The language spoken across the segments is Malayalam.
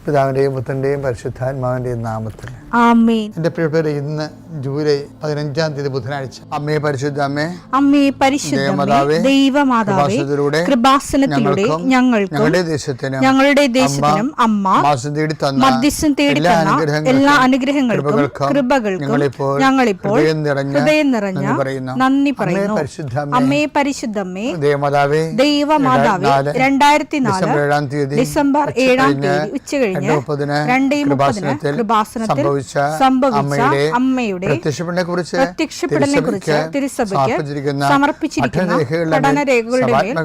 പിതാവിന്റെയും പുത്രന്റെയും പരിശുദ്ധാത്മാവിന്റെയും നാമത്തിൽ ആമേൻ. എൻ്റെ പ്രിയപ്പെട്ടവരെ, ഇന്ന് ജൂലൈ 15 ബുധനാഴ്ച. അമ്മേ പരിശുദ്ധ അമ്മേ, അമ്മേ പരിശുദ്ധമേ, ദൈവമാതാവേ, കൃപാസനത്തിലൂടെ ഞങ്ങളുടെ ദേശത്തിനും അമ്മ മധ്യസ്ഥം തേടി തന്ന എല്ലാ അനുഗ്രഹങ്ങൾക്കും കൃപകൾക്കും ഞങ്ങളിപ്പോൾ ഹൃദയം നിറഞ്ഞ നന്ദി പറയുന്നു. അമ്മേ പരിശുദ്ധമേ, ദൈവമാതാവേ, 2004 ഡിസംബർ 7 ഉച്ചകഴിഞ്ഞ് 2:30 കൃപാസനത്തിൽ സംഭവിച്ച അമ്മയുടെ പ്രത്യക്ഷപ്പെടലിനെക്കുറിച്ച് തിരുസഭയ്ക്ക് സമർപ്പിച്ചിരിക്കുന്ന പഠനരേഖകളുടെ മേൽ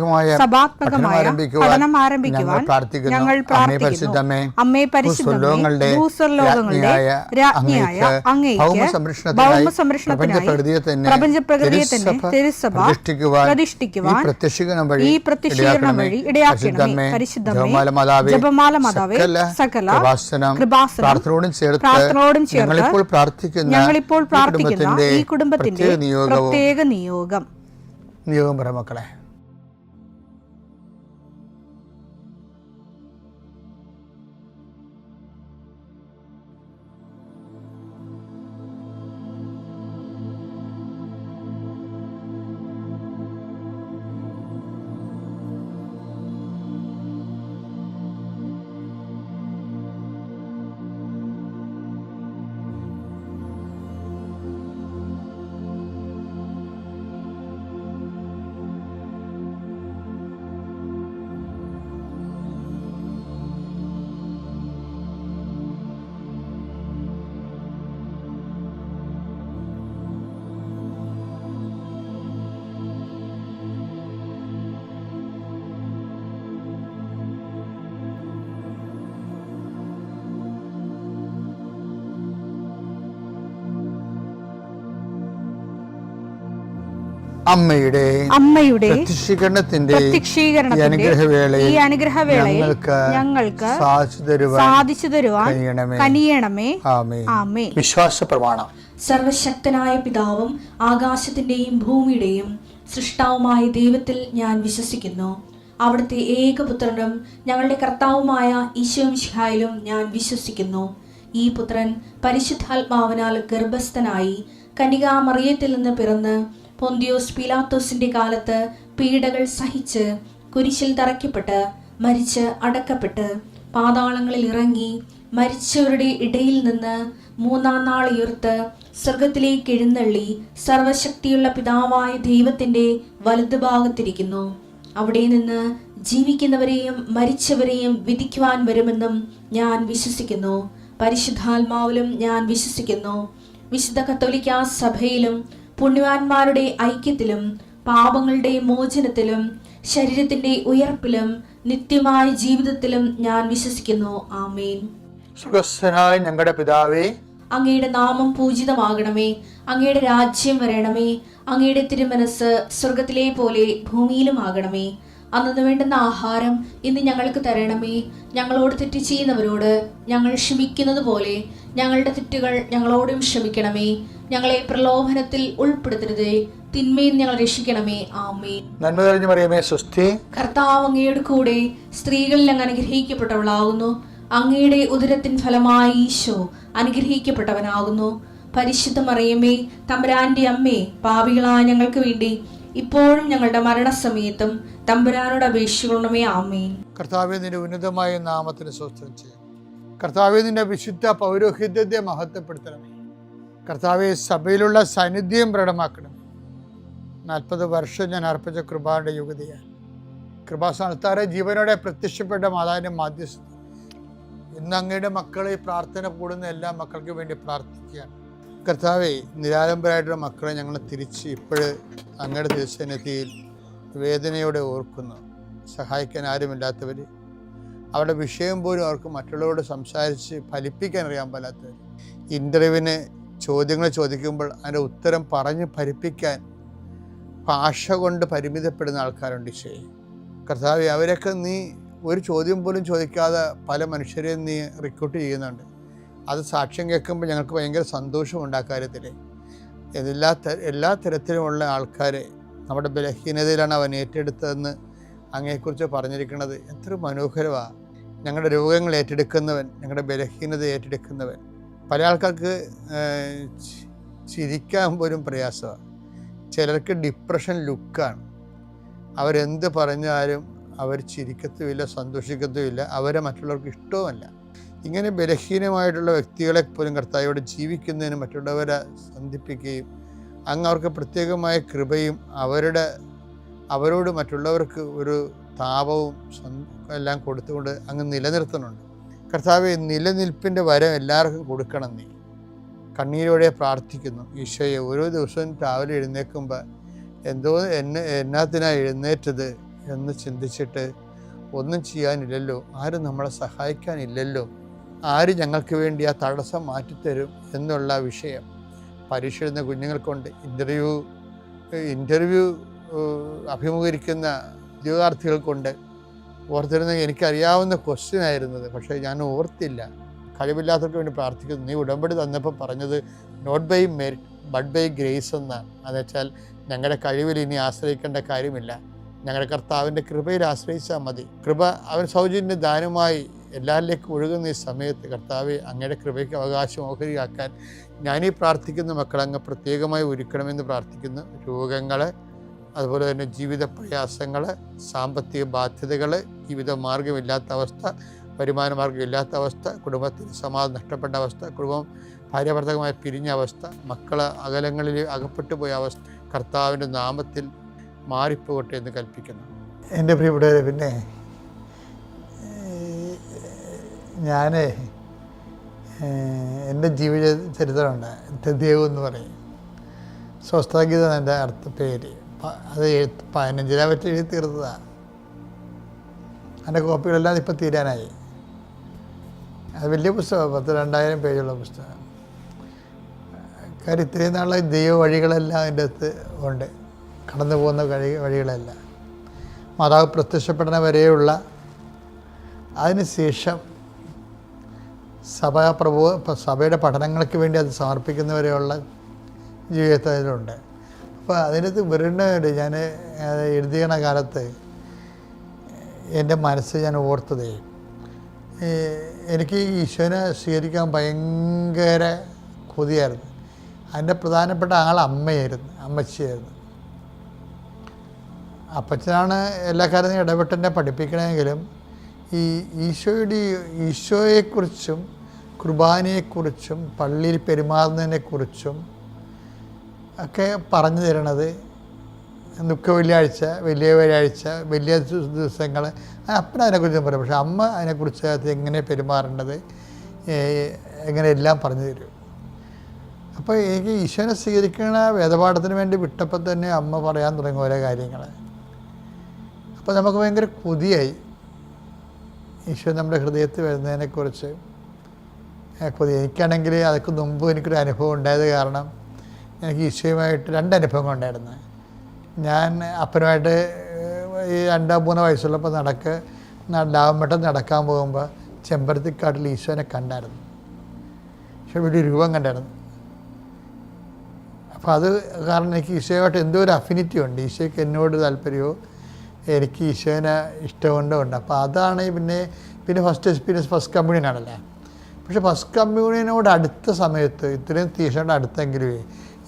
സഭാത്മകമായ പഠനം ആരംഭിക്കുവാൻ ഞങ്ങൾ പ്രാർത്ഥിക്കുന്നു. അമ്മേ പരിശുദ്ധമേ, ഭൂസ്വർലോകങ്ങളുടെ രാജ്ഞിയായ അങ്ങേയ്ക്ക് ഭൗമസംരക്ഷണത്തിനായി പ്രപഞ്ചപ്രകൃതിയെ തന്നെ തിരുസഭ പ്രതിഷ്ഠിക്കുവാൻ ഈ പ്രത്യക്ഷീകരണം വഴി ഇടയാക്കണമേ. പരിശുദ്ധമേ, ജപമാല മാതാവേ, സകല കൃപാസനം പ്രാർത്ഥനയോടും ചേർത്ത് ഞങ്ങളിപ്പോൾ പ്രാർത്ഥിക്കുന്ന ഈ കുടുംബത്തിന്റെ പ്രത്യേക നിയോഗം പറ മക്കളെ. അമ്മയുടെ പ്രത്യക്ഷീകരണത്തിന്റെ ഈ അനുഗ്രഹവേളയിൽ ഞങ്ങൾക്ക് സാധിച്ചു തരുവാൻ കനിയണമേ. ആമേൻ. വിശ്വാസ പ്രമാണം. സർവശക്തനായ പിതാവും ആകാശത്തിന്റെയും ഭൂമിയുടെയും സൃഷ്ടാവുമായ ദൈവത്തിൽ ഞാൻ വിശ്വസിക്കുന്നു. അവിടുത്തെ ഏകപുത്രനും ഞങ്ങളുടെ കർത്താവുമായ ഈശോമിശിഹായിലും ഞാൻ വിശ്വസിക്കുന്നു. ഈ പുത്രൻ പരിശുദ്ധാത്മാവിനാൽ ഗർഭസ്ഥനായി കന്യകാമറിയത്തിൽ നിന്ന് പിറന്ന് പൊന്തിയോസ് പീലാത്തോസിന്റെ കാലത്ത് പീഡകൾ സഹിച്ച് കുരിശിൽ തറയ്ക്കപ്പെട്ട് മരിച്ച് അടക്കപ്പെട്ട് പാതാളങ്ങളിൽ ഇറങ്ങി മരിച്ചവരുടെ ഇടയിൽ നിന്ന് 3-ാം നാൾ ഉയർത്ത് സ്വർഗത്തിലേക്ക് എഴുന്നള്ളി സർവശക്തിയുള്ള പിതാവായ ദൈവത്തിന്റെ വലതുഭാഗത്തിരിക്കുന്നു. അവിടെ നിന്ന് ജീവിക്കുന്നവരെയും മരിച്ചവരെയും വിധിക്കുവാൻ വരുമെന്നും ഞാൻ വിശ്വസിക്കുന്നു. പരിശുദ്ധാത്മാവിലും ഞാൻ വിശ്വസിക്കുന്നു. വിശുദ്ധ കത്തോലിക്കാ സഭയിലും പുണ്യവാന്മാരുടെ ഐക്യത്തിലും പാപങ്ങളുടെ മോചനത്തിലും ശരീരത്തിന്റെ ഉയർപ്പിലും നിത്യമായ ജീവിതത്തിലും ഞാൻ വിശ്വസിക്കുന്നു. ആമേൻ. സുഖസ്ഥനായ ഞങ്ങളുടെ പിതാവേ, അങ്ങയുടെ നാമം പൂജിതമാകണമേ. അങ്ങയുടെ രാജ്യം വരണമേ. അങ്ങയുടെ തിരുമനസ് സ്വർഗത്തിലെ പോലെ ഭൂമിയിലും ആകണമേ. അന്നു വേണ്ടുന്ന ആഹാരം ഇന്ന് ഞങ്ങൾക്ക് തരണമേ. ഞങ്ങളോട് തെറ്റ് ചെയ്യുന്നവരോട് ഞങ്ങൾ ക്ഷമിക്കുന്നത് പോലെ ഞങ്ങളുടെ തെറ്റുകൾ ഞങ്ങളോടും ക്ഷമിക്കണമേ. ഞങ്ങളെ പ്രലോഭനത്തിൽ ഉൾപ്പെടുത്തരുതേ, തിന്മയിൽ ഞങ്ങൾ രക്ഷിക്കണമേ. ആമേൻ. നന്മ നിറഞ്ഞ മറിയമേ, സ്വസ്തി. കർത്താവ് അങ്ങയുടെ കൂടെ സ്ത്രീകളിൽ അങ്ങ് അനുഗ്രഹിക്കപ്പെട്ടവളാകുന്നു. അങ്ങയുടെ ഉദരത്തിൻ ഫലമായി ഈശോ അനുഗ്രഹിക്കപ്പെട്ടവനാകുന്നു. പരിശുദ്ധ മറിയമേ, തമ്പുരാന്റെ അമ്മേ, പാപികളായ ഞങ്ങൾക്ക് വേണ്ടി ഇപ്പോഴും ഞങ്ങളുടെ മരണസമയത്തും തമ്പുരാനോട് അപേക്ഷിക്കണമേ. ആമേൻ. കർത്താവേ, നിന്റെ ഉന്നതമായ നാമത്തിന് സ്തോത്രം ചെയ്യാം. കർത്താവേ, നിന്റെ വിശുദ്ധ പൗരോഹിത്യത്തെ മഹത്വപ്പെടുത്തണമേ. കർത്താവെ, സഭയിലുള്ള സാന്നിധ്യം പ്രകടമാക്കണം. 40 വർഷം ഞാൻ അർപ്പിച്ച കൃപാന്റെ യുഗതിയാണ്. കൃപാസ്ഥാനത്താറെ ജീവനോടെ പ്രത്യക്ഷപ്പെട്ട മാതാവിന്റെ മാധ്യസ്ഥ ഇന്ന് അങ്ങയുടെ മക്കളെ പ്രാർത്ഥന കൂടുന്ന എല്ലാ മക്കൾക്കും വേണ്ടി പ്രാർത്ഥിക്കുകയാണ്. കർത്താവെ, നിരാലംബരായിട്ടുള്ള മക്കളെ ഞങ്ങൾ തിരിച്ച് ഇപ്പോഴ് അങ്ങയുടെ തിരുസന്നിധിയിൽ വേദനയോടെ ഓർക്കുന്നു. സഹായിക്കാൻ ആരുമില്ലാത്തവർ, അവരുടെ വിഷയം പോലും അവർക്ക് മറ്റുള്ളവരോട് സംസാരിച്ച് ഫലിപ്പിക്കാൻ അറിയാൻ പാടാത്തവർ, ഇൻ്റർവ്യൂവിന് ചോദ്യങ്ങൾ ചോദിക്കുമ്പോൾ അതിൻ്റെ ഉത്തരം പറഞ്ഞ് ഫലിപ്പിക്കാൻ ഭാഷ കൊണ്ട് പരിമിതപ്പെടുന്ന ആൾക്കാരുണ്ട്. ഈശോയെ, കർത്താവെ, അവരൊക്കെ നീ ഒരു ചോദ്യം പോലും ചോദിക്കാതെ പല മനുഷ്യരെയും നീ റിക്രൂട്ട് ചെയ്യുന്നുണ്ട്. അത് സാക്ഷ്യം കേൾക്കുമ്പോൾ ഞങ്ങൾക്ക് ഭയങ്കര സന്തോഷമുണ്ട്. ആ കാര്യത്തിൽ എല്ലാ തരത്തിലുമുള്ള ആൾക്കാരെ നമ്മുടെ ബലഹീനതയിലാണ് അവൻ ഏറ്റെടുത്തതെന്ന് അങ്ങയെക്കുറിച്ച് പറഞ്ഞിരിക്കുന്നത്. എത്ര മനോഹരമാണ്. ഞങ്ങളുടെ രോഗങ്ങൾ ഏറ്റെടുക്കുന്നവൻ, ഞങ്ങളുടെ ബലഹീനത ഏറ്റെടുക്കുന്നവൻ. പല ആൾക്കാർക്ക് ചിരിക്കാൻ പോലും പ്രയാസമാണ്. ചിലർക്ക് ഡിപ്രഷൻ ലുക്കാണ്. അവരെന്ത് പറഞ്ഞാലും അവർ ചിരിക്കത്തുമില്ല, സന്തോഷിക്കത്തുമില്ല, അവരെ മറ്റുള്ളവർക്ക് ഇഷ്ടവുമല്ല. ഇങ്ങനെ ബലഹീനമായിട്ടുള്ള വ്യക്തികളെ പോലും കർത്താവോട് ജീവിക്കുന്നതിന് മറ്റുള്ളവരെ സന്ധിപ്പിക്കുകയും അങ്ങ് അവർക്ക് പ്രത്യേകമായ കൃപയും അവരോട് മറ്റുള്ളവർക്ക് ഒരു താപവും എല്ലാം കൊടുത്തുകൊണ്ട് അങ്ങ് നിലനിർത്തുന്നുണ്ട്. കർത്താവെ, നിലനിൽപ്പിൻ്റെ വരം എല്ലാവർക്കും കൊടുക്കണം. നീ കണ്ണീരോടെ പ്രാർത്ഥിക്കുന്നു. ഈശോയെ, ഓരോ ദിവസവും രാവിലെ എഴുന്നേൽക്കുമ്പോൾ എന്നാത്തിനാണ് എഴുന്നേറ്റത് എന്ന് ചിന്തിച്ചിട്ട് ഒന്നും ചെയ്യാനില്ലല്ലോ, ആരും നമ്മളെ സഹായിക്കാനില്ലല്ലോ, ആര് ഞങ്ങൾക്ക് വേണ്ടി ആ തടസ്സം മാറ്റിത്തരും എന്നുള്ള വിഷയം പരീക്ഷ എഴുതുന്ന കുഞ്ഞുങ്ങൾക്കുണ്ട്. ഇൻ്റർവ്യൂ അഭിമുഖീകരിക്കുന്ന ഉദ്യോഗാർത്ഥികൾക്കുണ്ട്. ഓർത്തിരുന്ന എനിക്കറിയാവുന്ന ക്വസ്റ്റ്യൻ ആയിരുന്നത്, പക്ഷേ ഞാൻ ഓർത്തില്ല. കഴിവില്ലാത്തവർക്ക് വേണ്ടി പ്രാർത്ഥിക്കുന്നു. നീ ഉടമ്പടി തന്നപ്പോൾ പറഞ്ഞത് not by merit but by grace എന്നാണ്. എന്നുവെച്ചാൽ ഞങ്ങളുടെ കഴിവിൽ ഇനി ആശ്രയിക്കേണ്ട കാര്യമില്ല, ഞങ്ങളുടെ കർത്താവിൻ്റെ കൃപയിൽ ആശ്രയിച്ചാൽ മതി. കൃപ അവൻ സൗജന്യ ദാനമായി എല്ലാവരിലേക്കും ഒഴുകുന്ന ഈ സമയത്ത് കർത്താവെ, അങ്ങയുടെ കൃപയ്ക്ക് അവകാശം ഓഹരിയാക്കാൻ ഞാനീ പ്രാർത്ഥിക്കുന്ന മക്കളങ്ങ് പ്രത്യേകമായി ഒരുക്കണമെന്ന് പ്രാർത്ഥിക്കുന്നു. രോഗങ്ങൾ, അതുപോലെ തന്നെ ജീവിത പ്രയാസങ്ങൾ, സാമ്പത്തിക ബാധ്യതകൾ, ജീവിത മാർഗമില്ലാത്ത അവസ്ഥ, വരുമാന മാർഗമില്ലാത്ത അവസ്ഥ, കുടുംബത്തിന് സമാധാനം നഷ്ടപ്പെട്ട അവസ്ഥ, കുടുംബം ഭാര്യാഭർത്തകമായി പിരിഞ്ഞ അവസ്ഥ, മക്കൾ അകലങ്ങളിൽ അകപ്പെട്ടു പോയ അവസ്ഥ കർത്താവിൻ്റെ നാമത്തിൽ മാറിപ്പോകട്ടെ എന്ന് കൽപ്പിക്കുന്നു. എൻ്റെ പ്രിയപ്പെട്ടവരെ, പിന്നെ ഞാൻ എൻ്റെ ജീവിത ചരിത്രമുണ്ട്. തെദേവ് എന്ന് പറയും. സ്വസ്ഥഗീതം എൻ്റെ പേര്. അത് 15 പറ്റി എഴുതി തീർത്തതാണ്. അതിൻ്റെ കോപ്പികളെല്ലാം ഇപ്പം തീരാനായി. അത് വലിയ പുസ്തകമാണ്, 2000 പേജുള്ള പുസ്തകം. കാര്യം ഇത്രയും നാളെ ദൈവ വഴികളെല്ലാം അതിൻ്റെ അകത്ത് ഉണ്ട്, കടന്നു പോകുന്ന വഴികളെല്ലാം. മാതാവ് പ്രത്യക്ഷപ്പെടുന്ന വരെയുള്ള, അതിനുശേഷം സഭയുടെ പഠനങ്ങൾക്ക് വേണ്ടി അത് സമർപ്പിക്കുന്നവരെയുള്ള ജീവിതത്തിലുണ്ട്. അപ്പോൾ അതിനകത്ത് വെറുതെ ഞാൻ എഴുതിയണ കാലത്ത് എൻ്റെ മനസ്സ് ഞാൻ ഓർത്തതേ, എനിക്ക് ഈശോനെ സ്വീകരിക്കാൻ ഭയങ്കര കൊതിയായിരുന്നു. അതിൻ്റെ പ്രധാനപ്പെട്ട ആൾ അമ്മച്ചിയായിരുന്നു. അപ്പച്ചനാണ് എല്ലാ കാര്യത്തിനും ഇടപെട്ടെന്നെ പഠിപ്പിക്കണമെങ്കിലും ഈ ഈശോയെക്കുറിച്ചും കുർബാനയെക്കുറിച്ചും പള്ളിയിൽ പെരുമാറുന്നതിനെക്കുറിച്ചും ഒക്കെ പറഞ്ഞു തരണത് ദുഃഖ വെള്ളിയാഴ്ച, വലിയ വെള്ളിയാഴ്ച, വലിയ ദിവസങ്ങൾ അപ്പൻ അതിനെക്കുറിച്ച് പറയും. പക്ഷെ അമ്മ അതിനെക്കുറിച്ച് എങ്ങനെ പെരുമാറേണ്ടത്, എങ്ങനെ എല്ലാം പറഞ്ഞു തരും. അപ്പോൾ എനിക്ക് ഈശോനെ സ്വീകരിക്കുന്ന വേദപാഠത്തിന് വേണ്ടി വിട്ടപ്പോൾ തന്നെ അമ്മ പറയാൻ തുടങ്ങി ഓരോ കാര്യങ്ങൾ. അപ്പോൾ നമുക്ക് ഭയങ്കര കൊതിയായി ഈശോ നമ്മുടെ ഹൃദയത്തിൽ വരുന്നതിനെക്കുറിച്ച് കൊതി. എനിക്കാണെങ്കിൽ അതൊക്കെ മുമ്പ് എനിക്കൊരു അനുഭവം ഉണ്ടായത് കാരണം എനിക്ക് ഈശോയുമായിട്ട് 2 അനുഭവങ്ങൾ ഉണ്ടായിരുന്നു. ഞാൻ അപ്പനുമായിട്ട് ഈ 2-3 വയസ്സുള്ളപ്പോൾ ലാവമ്പട്ടം നടക്കാൻ പോകുമ്പോൾ ചെമ്പരത്തിക്കാട്ടിൽ ഈശോനെ കണ്ടായിരുന്നു. പക്ഷെ വലിയ രൂപം കണ്ടായിരുന്നു. അപ്പോൾ അത് കാരണം എനിക്ക് ഈശോയുമായിട്ട് എന്തോ ഒരു അഫിനിറ്റി ഉണ്ട്. ഈശോയ്ക്ക് എന്നോട് താല്പര്യമോ എനിക്ക് ഈശോനെ ഇഷ്ടമുണ്ടോ ഉണ്ട്. അപ്പോൾ അതാണ് പിന്നെ ഫസ്റ്റ് എക്സ്പീരിയൻസ് ഫസ്റ്റ് കമ്മ്യൂണിയനാണല്ലേ. പക്ഷെ ഫസ്റ്റ് കമ്മ്യൂണിയനോട് അടുത്ത സമയത്ത്, ഇത്രയും തീക്ഷണ അടുത്തെങ്കിലും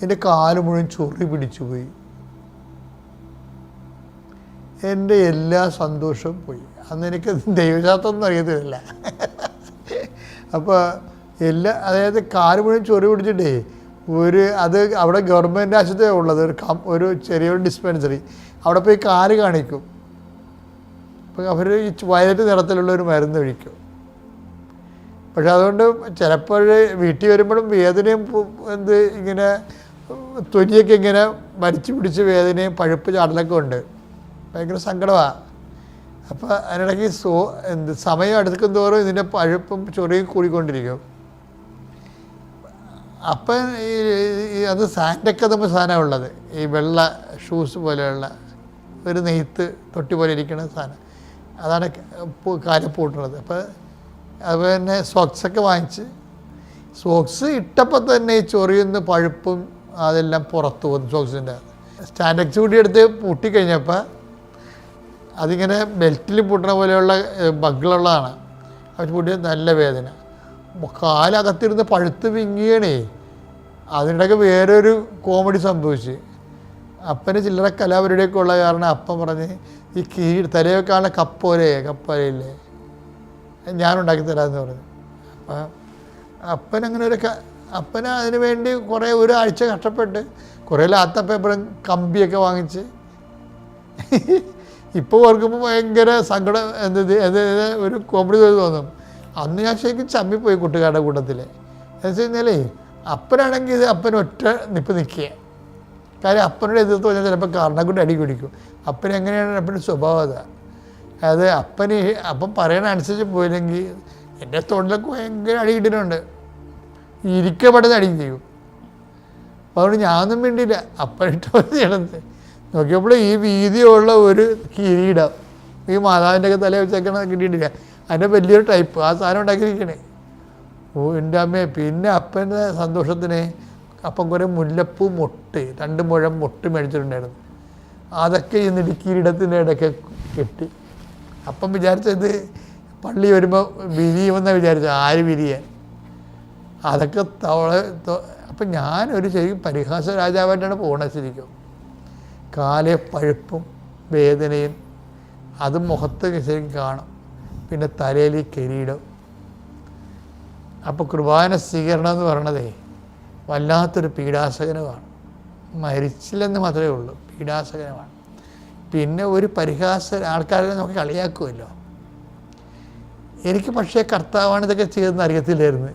എൻ്റെ കാല് മുഴുവൻ ചൊറി പിടിച്ചു പോയി. എൻ്റെ എല്ലാ സന്തോഷവും പോയി. അന്ന് എനിക്ക് ദൈവശാസ്ത്രമൊന്നും അറിയത്തില്ല. അപ്പോൾ അതായത് കാല് മുഴുവൻ ചൊറി പിടിച്ചിട്ടേ അത് അവിടെ ഗവൺമെൻറ് ആശുപത്രിയാണ് ഉള്ളത്, ഒരു ചെറിയൊരു ഡിസ്പെൻസറി. അവിടെ പോയി കാല് കാണിക്കും. അപ്പോൾ അവർ ഈ വയലറ്റ് നിറത്തിലുള്ള ഒരു മരുന്ന് ഒഴിക്കും. പക്ഷെ അതുകൊണ്ട് ചിലപ്പോൾ വീട്ടിൽ വരുമ്പോഴും വേദനയും ഇങ്ങനെ തൊലിയൊക്കെ ഇങ്ങനെ മരിച്ചു പിടിച്ച് വേദനയും പഴുപ്പ് ചാടലൊക്കെ ഉണ്ട്. ഭയങ്കര സങ്കടമാണ്. അപ്പോൾ അതിനിടയ്ക്ക് സമയം അടുക്കും തോറും ഇതിൻ്റെ പഴുപ്പും ചൊറിയും കൂടിക്കൊണ്ടിരിക്കും. അപ്പം അത് സാൻഡൊക്കെ നമ്മൾ സാധനമാണ് ഉള്ളത്, ഈ വെള്ള ഷൂസ് പോലെയുള്ള ഒരു നെയ്ത്ത് തൊട്ടി പോലെ ഇരിക്കുന്ന സാധനം, അതാണ് കാലം പൂട്ടുന്നത്. അപ്പോൾ അതുപോലെ തന്നെ സോക്സൊക്കെ വാങ്ങിച്ച് സോക്സ് ഇട്ടപ്പോൾ തന്നെ ഈ ചൊറിയുന്ന പഴുപ്പും അതെല്ലാം പുറത്തു പോകുന്നു. സോക്സിൻ്റെ സ്റ്റാൻഡക്സ് കൂടി എടുത്ത് പൂട്ടിക്കഴിഞ്ഞപ്പോൾ അതിങ്ങനെ ബെൽറ്റിൽ പൂട്ടണ പോലെയുള്ള ബഗ്ഗുള്ളതാണ്. പൊട്ടിയ നല്ല വേദന, കാലകത്തിരുന്ന് പഴുത്ത് വിങ്ങിയണേ. അതിനിടയ്ക്ക് വേറൊരു കോമഡി സംഭവിച്ച്, അപ്പന് ചില്ലറ കലാപരിപാടിയൊക്കെ ഉള്ള കാരണം അപ്പൻ പറഞ്ഞ് ഈ തലയൊക്കെ കാണുന്ന കപ്പലയില്ലേ ഞാനുണ്ടാക്കി തരാമെന്ന് പറഞ്ഞു. അപ്പം അപ്പനങ്ങനെ അപ്പന് അതിന് വേണ്ടി കുറേ ഒരാഴ്ച കഷ്ടപ്പെട്ട് കുറേ ലാത്ത പേപ്പറും കമ്പിയൊക്കെ വാങ്ങിച്ച് ഇപ്പോൾ ഓർക്കുമ്പോൾ ഭയങ്കര സങ്കടം, ഒരു കോമഡി തോന്നും. അന്ന് ഞാൻ ശരിക്കും ചമ്മിപ്പോയി കൂട്ടുകാരുടെ കൂട്ടത്തിൽ. എന്ന് വെച്ച് കഴിഞ്ഞാലേ അപ്പനാണെങ്കിൽ ഇത് അപ്പൻ ഒറ്റ നിൽക്കുക. കാര്യം അപ്പനോട് എതിർത്ത് പറഞ്ഞാൽ ചിലപ്പോൾ കാരണം കൊണ്ട് അടി കുടിക്കും. അപ്പൻ എങ്ങനെയാണ് അപ്പൻ്റെ സ്വഭാവം അതായത് അപ്പം പറയണ അനുസരിച്ച് പോയില്ലെങ്കിൽ എൻ്റെ തൊണ്ടിലൊക്കെ ഭയങ്കര അടി കിട്ടിയിട്ടുണ്ട്. ഇരിക്കപ്പെടുന്ന അടി ചെയ്യും. അപ്പോൾ അതുകൊണ്ട് ഞാനൊന്നും വേണ്ടിയില്ല, അപ്പനിട്ട് ചെയ്യണത്. നോക്കിയപ്പോൾ ഈ വീതിയുള്ള ഒരു കിരീടം ഈ മാതാവിൻ്റെ ഒക്കെ തല വെച്ചേക്കണ കിട്ടിയിട്ടില്ല, അതിൻ്റെ വലിയൊരു ടൈപ്പ് ആ സാധനം ഉണ്ടാക്കിയിരിക്കണേ. എൻ്റെ അമ്മയെ. പിന്നെ അപ്പൻ്റെ സന്തോഷത്തിന് അപ്പം കുറേ മുല്ലപ്പൂ മൊട്ട് 2 മുഴം മൊട്ട് മേടിച്ചിട്ടുണ്ടായിരുന്നു. അതൊക്കെ ഈ കിരീടത്തിൻ്റെ ഇടയ്ക്ക് കെട്ടി. അപ്പം വിചാരിച്ചത് പള്ളി വരുമ്പോൾ വിരിയുമെന്നാണ് വിചാരിച്ചത്. ആര് വിരിയാൻ? അതൊക്കെ അപ്പം ഞാനൊരു ശരിക്കും പരിഹാസ രാജാവായിട്ടാണ് പോകണത്. ശരിക്കും കാലേ പഴുപ്പും വേദനയും അത് മുഖത്ത് ശരിക്കും കാണും. പിന്നെ തലയിൽ ഈ കിരീടം. അപ്പോൾ കുർബാന സ്വീകരണം എന്ന് പറയണതേ വല്ലാത്തൊരു പീഡാസകനമാണ്. മരിച്ചില്ലെന്ന് മാത്രമേ ഉള്ളൂ, പീഡാസകനമാണ്. പിന്നെ ഒരു ആൾക്കാരെ നമുക്ക് കളിയാക്കുമല്ലോ. എനിക്ക് പക്ഷേ കർത്താവാണ് ഇതൊക്കെ ചെയ്തതെന്ന് അറിയത്തില്ലായിരുന്നു.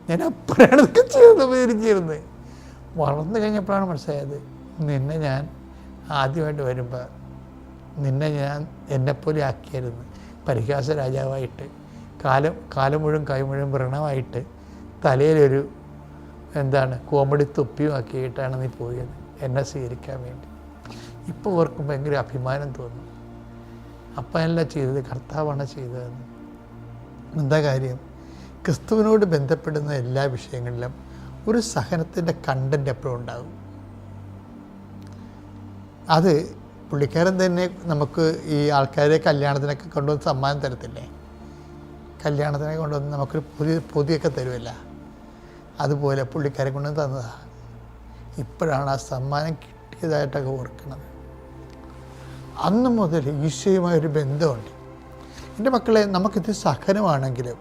ഞാൻ അപ്പോഴാണ് ഇതൊക്കെ ചെയ്തത് ഇരിക്കുന്നത്. വളർന്നു കഴിഞ്ഞപ്പോഴാണ് മനസ്സിലായത്, നിന്നെ ഞാൻ ആദ്യമായിട്ട് വരുമ്പോൾ ഞാൻ എന്നെപ്പോലെ ആക്കിയായിരുന്നു. പരിഹാസ രാജാവായിട്ട് കാലം മുഴുവൻ കൈ മുഴുവൻ വ്രണമായിട്ട് തലയിലൊരു കോമഡി തൊപ്പിയും ആക്കിയിട്ടാണ് നീ പോയത് എന്നെ സ്വീകരിക്കാൻ വേണ്ടി. ഇപ്പോൾ ഓർക്കും ഭയങ്കര അഭിമാനം തോന്നും. അപ്പനല്ല ചെയ്തത്, കർത്താവാണ് ചെയ്തതെന്ന്. എന്താ കാര്യം? ക്രിസ്തുവിനോട് ബന്ധപ്പെടുന്ന എല്ലാ വിഷയങ്ങളിലും ഒരു സഹനത്തിൻ്റെ കണ്ടൻറ്റ് എപ്പോഴും ഉണ്ടാകും. അത് പുള്ളിക്കാരൻ തന്നെ നമുക്ക് ഈ ആൾക്കാരെ കല്യാണത്തിനൊക്കെ കൊണ്ടുവന്ന് സമ്മാനം തരത്തില്ലേ? കല്യാണത്തിനൊക്കെ കൊണ്ടുവന്ന് നമുക്കൊരു പൊതിയൊക്കെ തരുമല്ല, അതുപോലെ പുള്ളിക്കാരെ കൊണ്ടുവന്ന് തന്നതാണ്. ഇപ്പോഴാണ് ആ സമ്മാനം കിട്ടിയതായിട്ടൊക്കെ ഓർക്കുന്നത്. അന്ന് മുതൽ ഈശോയുമായൊരു ബന്ധമുണ്ട്. എൻ്റെ മക്കളെ, നമുക്കിത് സഹനമാണെങ്കിലും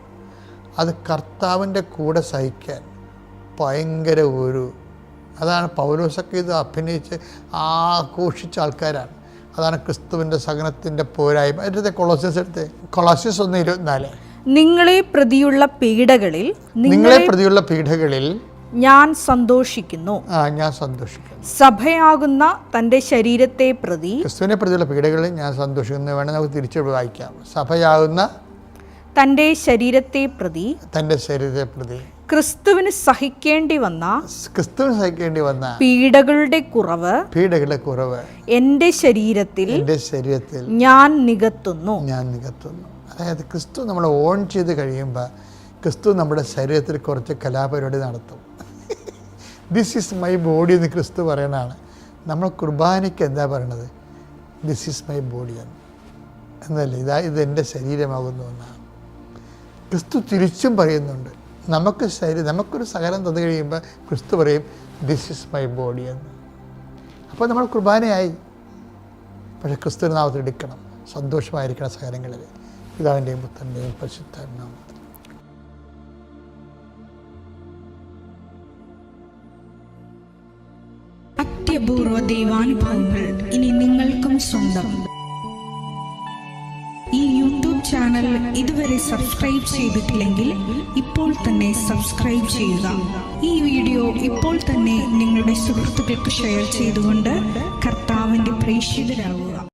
അത് കർത്താവിൻ്റെ കൂടെ സഹിക്കാൻ ഭയങ്കര അതാണ് പൗലോസൊക്കെ ഇത് അഭിനയിച്ച് ആഘോഷിച്ച ആൾക്കാരാണ്. അതാണ് ക്രിസ്തുവിൻ്റെ സഹനത്തിൻ്റെ പോരായ്മ. അതിൻ്റെ കൊളോസ്യസ് 1:24 നിങ്ങളെ പ്രതിയുള്ള പീഡകളിൽ ഞാൻ സന്തോഷിക്കുന്നു. സഭയാകുന്ന തൻ്റെ ശരീരത്തെ പ്രതി, ക്രിസ്തുവിനെ പ്രതിയുള്ള പീഡകളിൽ ഞാൻ സന്തോഷിക്കുന്നു. വേണം നമുക്ക് തിരിച്ചു വായിക്കാം. സഭയാകുന്ന തൻ്റെ ശരീരത്തെ പ്രതി ക്രിസ്തുവിന് സഹിക്കേണ്ടി വന്ന പീഡകളുടെ കുറവ് എൻ്റെ ശരീരത്തിൽ ഞാൻ നികത്തുന്നു. അതായത് ക്രിസ്തു നമ്മളെ ഓൺ ചെയ്ത് കഴിയുമ്പോൾ ക്രിസ്തു നമ്മുടെ ശരീരത്തിൽ കുറച്ച് കലാപരിപാടി നടത്തും. ദിസ് ഈസ് മൈ ബോഡി എന്ന് ക്രിസ്തു പറയണതാണ്. നമ്മൾ കുർബാനയ്ക്ക് എന്താ പറയണത്? ദിസ് ഈസ് മൈ ബോഡി എന്നല്ലേ, ഇത് എൻ്റെ ശരീരമാകുന്നു എന്നാണ്. ക്രിസ്തു തിരിച്ചും പറയുന്നുണ്ട്. നമുക്കൊരു സകലം തന്നു കഴിയുമ്പോൾ ക്രിസ്തു പറയും ദിസ് ഈസ് മൈ ബോഡി എന്ന്. അപ്പോൾ നമ്മൾ കുർബാനയായി. പക്ഷേ ക്രിസ്തുവിൻ്റെ നാമത്തിൽ എടുക്കണം, സന്തോഷമായിരിക്കണം സകലങ്ങളിൽ. പിതാവിൻ്റെയും പുത്രൻ്റെയും പരിശുദ്ധാത്മാവിൻ്റെയും നാമത്തിൽ. അത്യപൂർവ ദൈവാനുഭവങ്ങൾ ഇനി നിങ്ങൾക്കും സ്വന്തം. ഈ യൂട്യൂബ് ചാനൽ ഇതുവരെ സബ്സ്ക്രൈബ് ചെയ്തിട്ടില്ലെങ്കിൽ ഇപ്പോൾ തന്നെ സബ്സ്ക്രൈബ് ചെയ്യുക. ഈ വീഡിയോ ഇപ്പോൾ തന്നെ നിങ്ങളുടെ സുഹൃത്തുക്കൾക്ക് ഷെയർ ചെയ്തുകൊണ്ട് കർത്താവിൻ്റെ പ്രേക്ഷിതരാകുക.